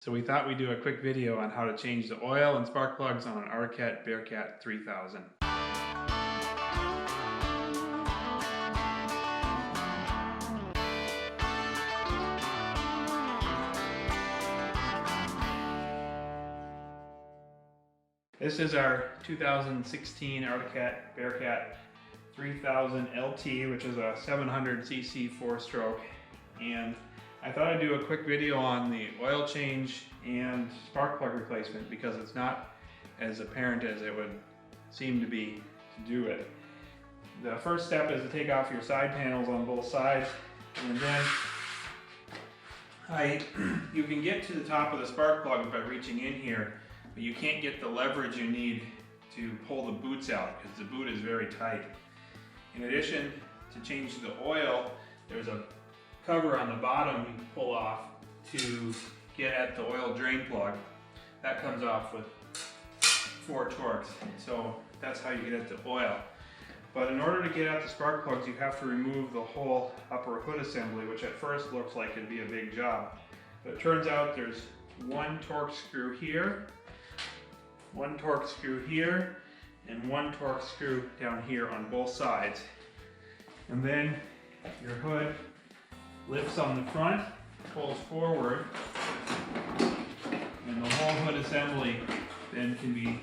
So we thought we'd do a quick video on how to change the oil and spark plugs on an Bearcat 3000. This is our 2016 Bearcat 3000 LT, which is a 700cc 4-stroke. And I thought I'd do a quick video on the oil change and spark plug replacement because it's not as apparent as it would seem to be to do it. The first step is to take off your side panels on both sides, and then you can get to the top of the spark plug by reaching in here, but you can't get the leverage you need to pull the boots out because the boot is very tight. In addition, to change the oil, there's a cover on the bottom you can pull off to get at the oil drain plug. That comes off with 4 torques, so that's how you get at the oil. But in order to get at the spark plugs, you have to remove the whole upper hood assembly, which at first looks like it'd be a big job. But it turns out there's 1 torque screw here, 1 torque screw here, and 1 torque screw down here on both sides. And then your hood lifts on the front, pulls forward, and the whole hood assembly then can be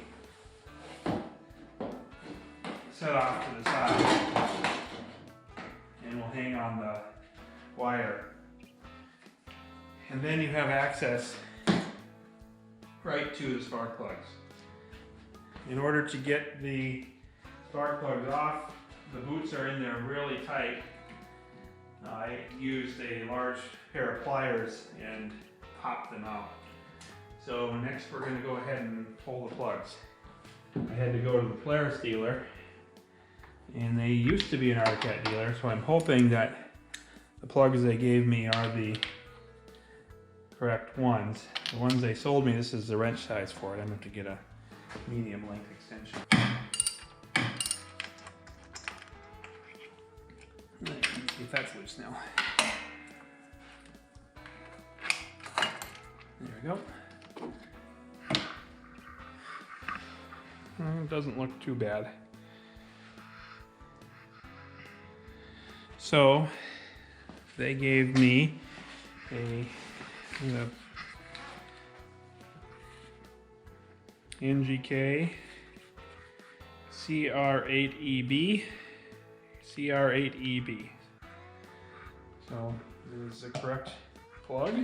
set off to the side and will hang on the wire. And then you have access right to the spark plugs. In order to get the spark plugs off, the boots are in there really tight. I used a large pair of pliers and popped them out. So next we're going to go ahead and pull the plugs. I had to go to the Polaris dealer, and they used to be an Bearcat dealer, so I'm hoping that the plugs they gave me are the correct ones. The ones they sold me, this is the wrench size for it. I'm going to have to get a medium length extension. Let's see if that's loose now. There we go. It doesn't look too bad. So they gave me a NGK CR8EB. CR8EB. So this is the correct plug,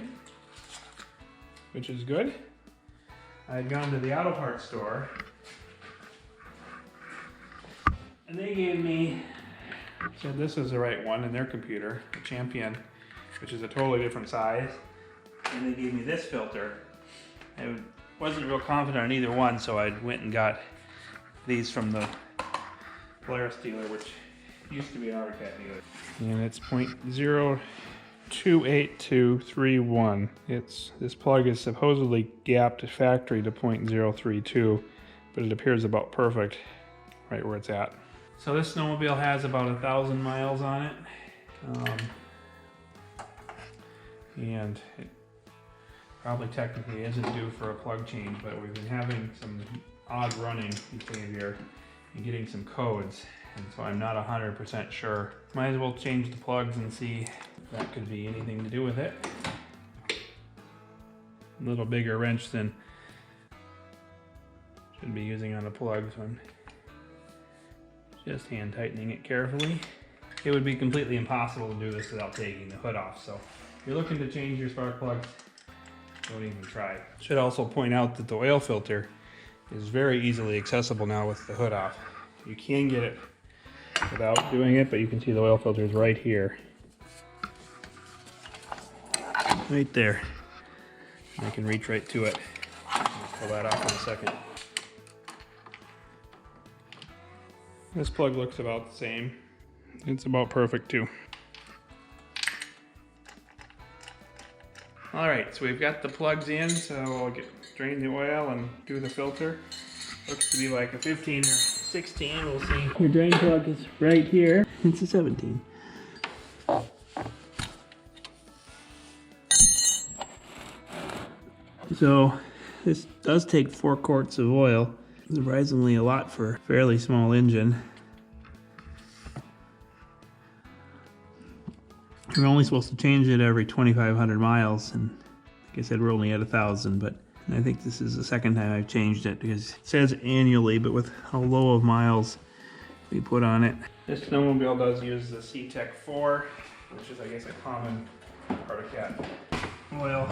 which is good. I had gone to the auto parts store and they gave me, said this is the right one in their computer, the Champion, which is a totally different size. And they gave me this filter. I wasn't real confident on either one, so I went and got these from the Polaris dealer, which used to be an Bearcat dealer. And it's 0.028231. This plug is supposedly gapped factory to 0.032, but it appears about perfect right where it's at. So this snowmobile has about 1,000 miles on it. And it probably technically isn't due for a plug change, but we've been having some odd running behavior and getting some codes. And so I'm not 100% sure. Might as well change the plugs and see if that could be anything to do with it. A little bigger wrench than should be using on a plug, so I'm just hand tightening it carefully. It would be completely impossible to do this without taking the hood off, so if you're looking to change your spark plugs, don't even try. Should also point out that the oil filter is very easily accessible now with the hood off. You can get it without doing it, but you can see the oil filter is right here. Right there. I can reach right to it. I'll pull that off in a second. This plug looks about the same. It's about perfect too. Alright, so we've got the plugs in, so I'll drain the oil and do the filter. Looks to be like a 15 or 16, we'll see. Your drain plug is right here. It's a 17. So this does take 4 quarts of oil. Surprisingly a lot for a fairly small engine. We're only supposed to change it every 2,500 miles, and like I said, we're only at 1,000, but I think this is the second time I've changed it because it says annually, but with how low of miles we put on it. This snowmobile does use the C-Tech 4, which is, I guess, a common Bearcat oil.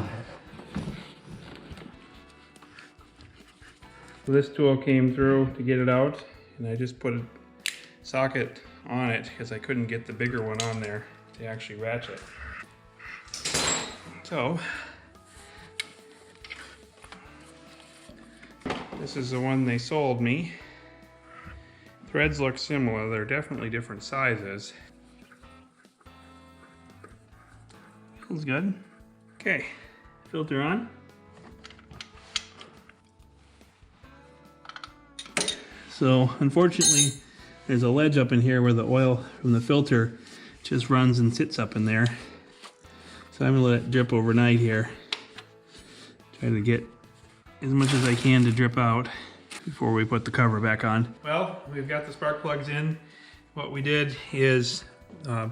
So this tool came through to get it out, and I just put a socket on it because I couldn't get the bigger one on there to actually ratchet. So this is the one they sold me. Threads look similar, they're definitely different sizes. Feels good. Okay, filter on. So unfortunately, there's a ledge up in here where the oil from the filter just runs and sits up in there. So I'm gonna let it drip overnight here. Try to get as much as I can to drip out before we put the cover back on. Well, we've got the spark plugs in. What we did is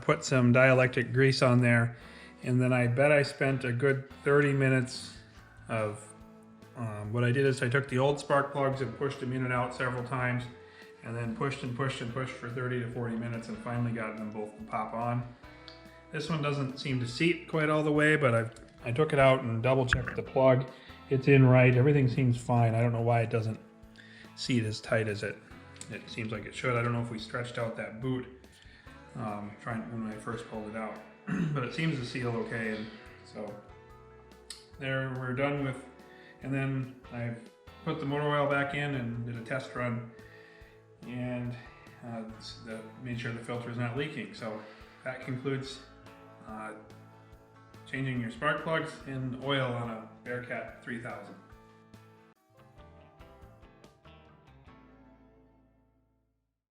put some dielectric grease on there, and then I bet I spent a good 30 minutes of what I did is I took the old spark plugs and pushed them in and out several times, and then pushed and pushed and pushed for 30 to 40 minutes and finally got them both to pop on. This one doesn't seem to seat quite all the way, but I took it out and double checked the plug. It's in right, everything seems fine. I don't know why it doesn't seat as tight as it seems like it should. I don't know if we stretched out that boot when I first pulled it out, but it seems to seal okay. And so there, we're done with, and then I put the motor oil back in and did a test run, and made sure the filter is not leaking. So that concludes changing your spark plugs and oil on a Bearcat 3000.